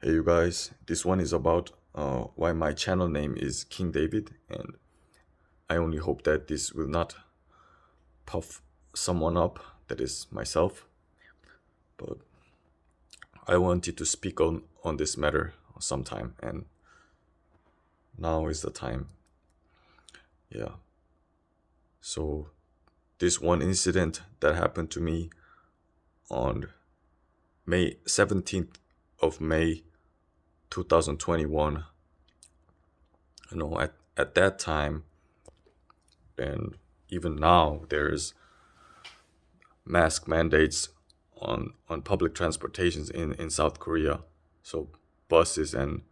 Hey you guys, this one is about why my channel name is KingDavid, and I only hope that this will not puff someone up, that is myself. But I wanted to speak on this matter sometime, and now is the time. Yeah. So this one incident that happened to me on May 17th of May 2021. At that time, and even now, there's mask mandates on public transportations in South Korea. So buses and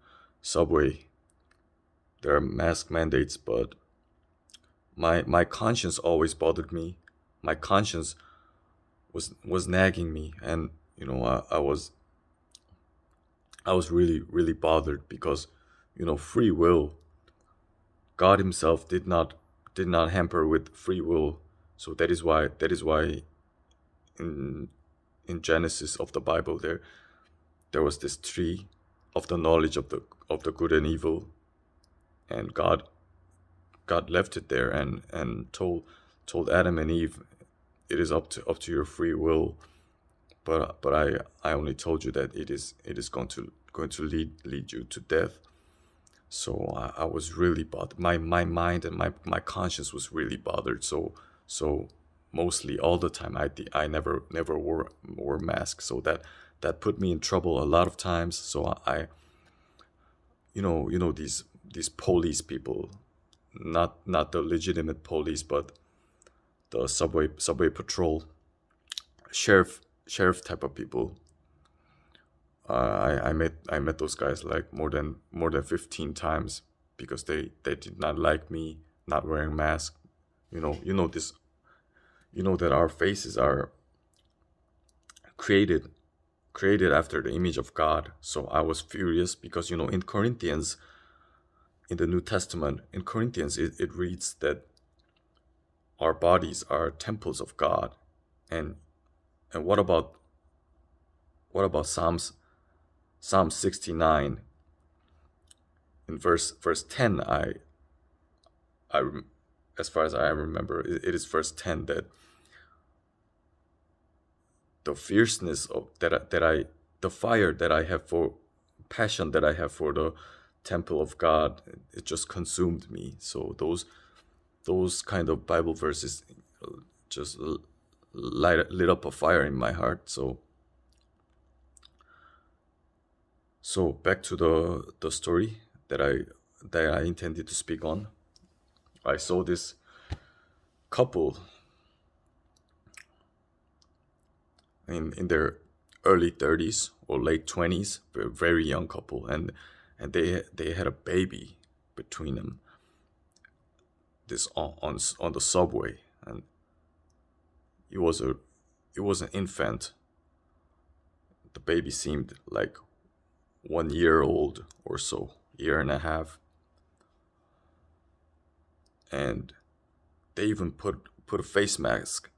subway, there are mask mandates, but my conscience always bothered me. My conscience was nagging me, and I was really bothered because free will. God Himself did not hamper with free will. So that is why in in Genesis of the Bible there was this tree of the knowledge of the good and evil, and God left it there and told Adam and Eve, it is up to your free will, but I only told you that it is going to lead you to death. So I was really bothered. My mind and my conscience was really bothered. So mostly all the time I never wore mask. So that put me in trouble a lot of times. So I these police people, not the legitimate police, but the subway patrol, sheriff type of people. I met those guys like more than 15 times because they did not like me not wearing mask. This. You know that our faces are created created after the image of God. So I was furious because in Corinthians, in the New Testament, in Corinthians, it reads that our bodies are temples of God. And and what about Psalm 69 in verse 10? I as far as I remember, it is verse 10 that the fierceness of the fire that I have for passion that I have for the temple of God, it just consumed me. So those kind of Bible verses just lit up a fire in my heart. So back to the story that I intended to speak on. I saw this couple in their early 30s or late 20s, very young couple, and they had a baby between them. This on the subway, and it was a it was an infant. The baby seemed like 1 year old or so, year and a half, and they even put a face mask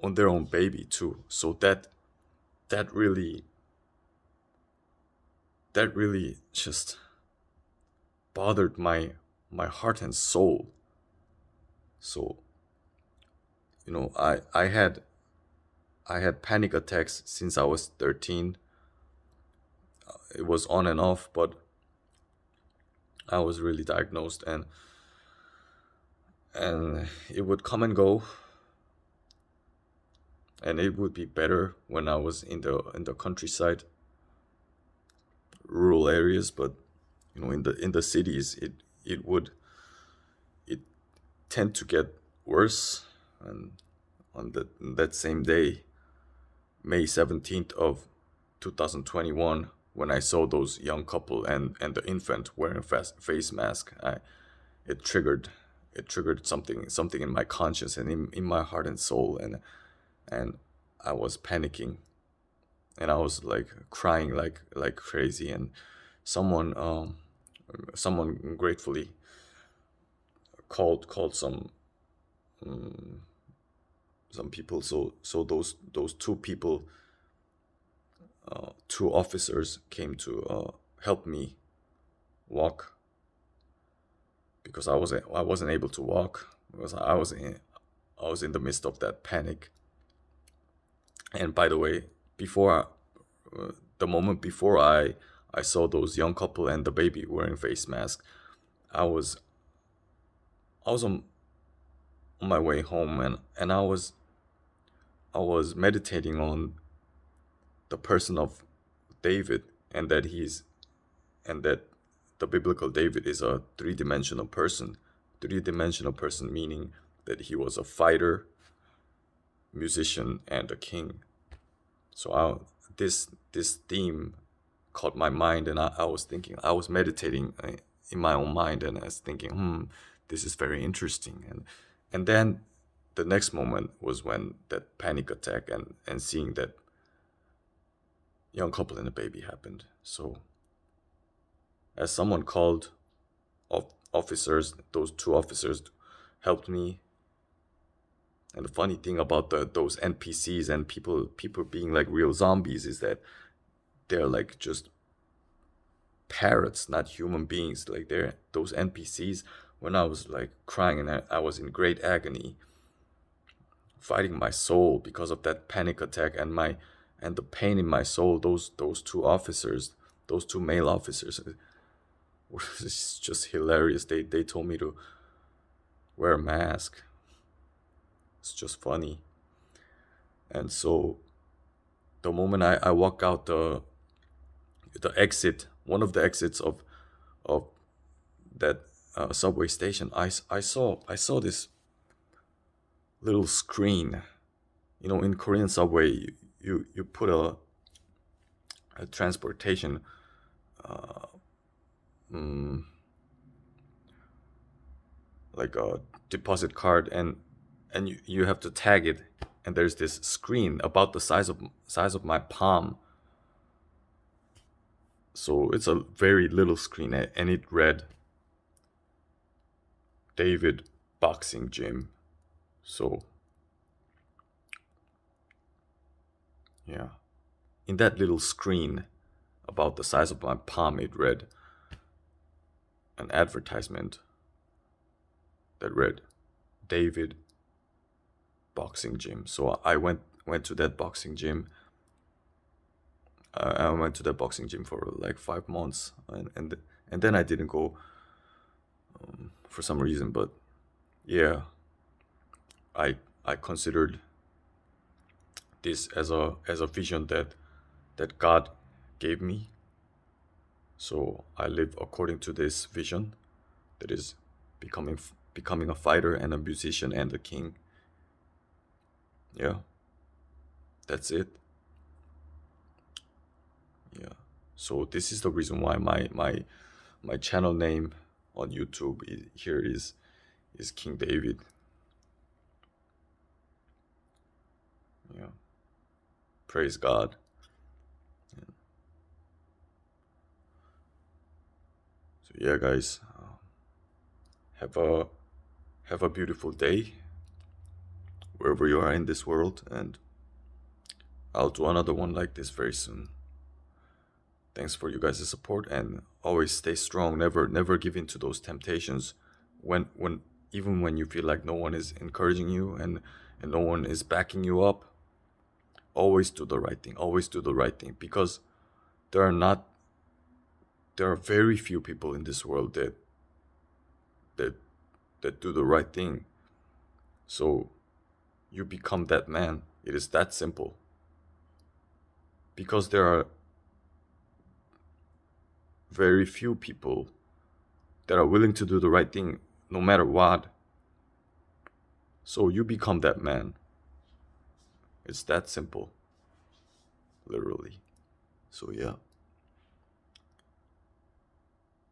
on their own baby too. So that really that really just bothered my heart and soul. So I had panic attacks since I was 13. It was on and off, but I was really diagnosed, and it would come and go, and it would be better when I was in the countryside, rural areas. But in the cities, it tend to get worse. And on that same day, May 17th of 2021, when I saw those young couple and the infant wearing a face mask, it triggered it triggered something in my conscience and in my heart and soul, and I was panicking, and I was like crying like crazy. And someone someone gratefully called some people. So those two people two officers came to help me walk, because I wasn't able to walk because I was in the midst of that panic. And by the way, before the moment before I saw those young couple and the baby wearing face mask, I was I was on my way home, and I was meditating on the person of David, and and that the biblical David is a three-dimensional person. Three-dimensional person meaning that he was a fighter, musician, and a king. So this theme caught my mind, and I was thinking, I was meditating in my own mind, and I was thinking, this is very interesting. And then the next moment was when that panic attack and seeing that young couple and a baby happened. So as someone called officers, those two officers helped me. And the funny thing about those NPCs and people being like real zombies is that they're like just parrots, not human beings. Like they're those NPCs. When I was like crying and I was in great agony, fighting my soul because of that panic attack and the pain in my soul, those two officers, those two male officers, it's just hilarious. They told me to wear a mask. It's just funny. And so the moment I walk out the exit, one of the exits of that subway station, I saw this little screen. You know, in Korean subway, you put a transportation like a deposit card, and you have to tag it, and there's this screen about the size of my palm. So it's a very little screen, and it read David Boxing Gym. So yeah, in that little screen about the size of my palm, it read an advertisement that read David Boxing Gym. So I went to that boxing gym. I went to that boxing gym for like 5 months, and then I didn't go for some reason. But yeah, I considered this as a vision that God gave me. So I live according to this vision, that is becoming a fighter and a musician and a king. Yeah, that's it. Yeah. So this is the reason why my channel name on YouTube here is King David. Yeah. Praise God. So yeah, guys, have a beautiful day wherever you are in this world, and I'll do another one like this very soon. Thanks for you guys' support, and always stay strong. Never give in to those temptations. When even when you feel like no one is encouraging you and no one is backing you up, always do the right thing. Always do the right thing, because there are not there are very few people in this world that that do the right thing. So you become that man. It is that simple. Because there are very few people that are willing to do the right thing no matter what. So you become that man. It's that simple. Literally. So yeah.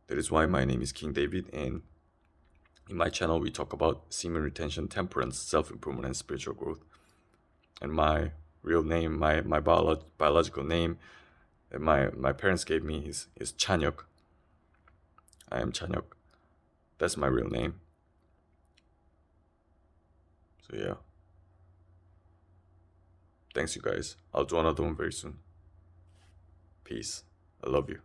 That is why my name is King David, and in my channel we talk about semen retention, temperance, self-improvement, and spiritual growth. And my real name, my biological name that my parents gave me is Chanyok. I am Chanyok. That's my real name. So yeah. Thanks, you guys. I'll do another one very soon. Peace. I love you.